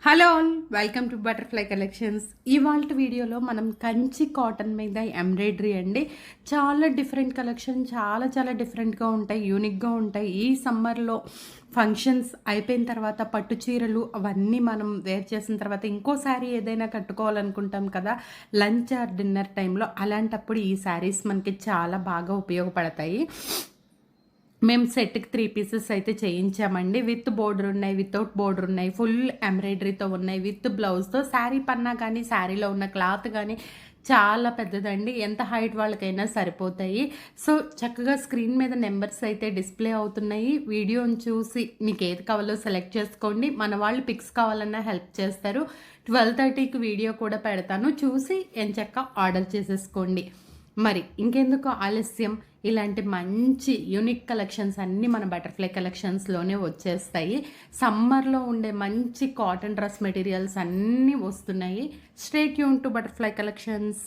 Hello all, welcome to butterfly collections. ఇవాళ వీడియోలో మనం కంచి కాటన్ మీద ఎంబ్రాయిడరీ అండి. చాలా డిఫరెంట్ కలెక్షన్, చాలా చాలా డిఫరెంట్గా ఉంటాయి, యూనిక్గా ఉంటాయి. ఈ సమ్మర్లో ఫంక్షన్స్ అయిపోయిన తర్వాత పట్టు చీరలు అవన్నీ మనం వేర్ చేసిన తర్వాత ఇంకో శారీ ఏదైనా కట్టుకోవాలనుకుంటాం కదా, లంచ్ ఆర్ డిన్నర్ టైంలో. అలాంటప్పుడు ఈ శారీస్ మనకి చాలా బాగా ఉపయోగపడతాయి. మేము సెట్‌కి 3 పీసెస్ అయితే చేయించామండి. విత్ బోర్డర్ ఉన్నాయి, వితౌట్ బోర్డర్ ఉన్నాయి, ఫుల్ ఎంబ్రాయిడరీతో ఉన్నాయి, విత్ బ్లౌజ్‌తో. శారీ పన్నా కానీ, శారీలో ఉన్న క్లాత్ కానీ చాలా పెద్దదండి. ఎంత హైట్ వాళ్ళకైనా సరిపోతాయి. సో, చక్కగా స్క్రీన్ మీద నెంబర్స్ అయితే డిస్‌ప్లే అవుతున్నాయి. వీడియోని చూసి మీకు ఏది కావాలో సెలెక్ట్ చేసుకోండి. మన వాళ్ళు పిక్స్ కావాలన్నా హెల్ప్ చేస్తారు. 12:30కి వీడియో కూడా పెడతాను. చూసి ఎంచక్కా ఆర్డర్ చేసేసుకోండి. మరి ఇంకెందుకు ఆలస్యం, ఇలాంటి మంచి యూనిక్ కలెక్షన్స్ అన్నీ మన బటర్ఫ్లై కలెక్షన్స్లోనే వచ్చేస్తాయి. సమ్మర్లో ఉండే మంచి కాటన్ డ్రెస్ మెటీరియల్స్ అన్నీ వస్తున్నాయి. Stay tune to butterfly collections.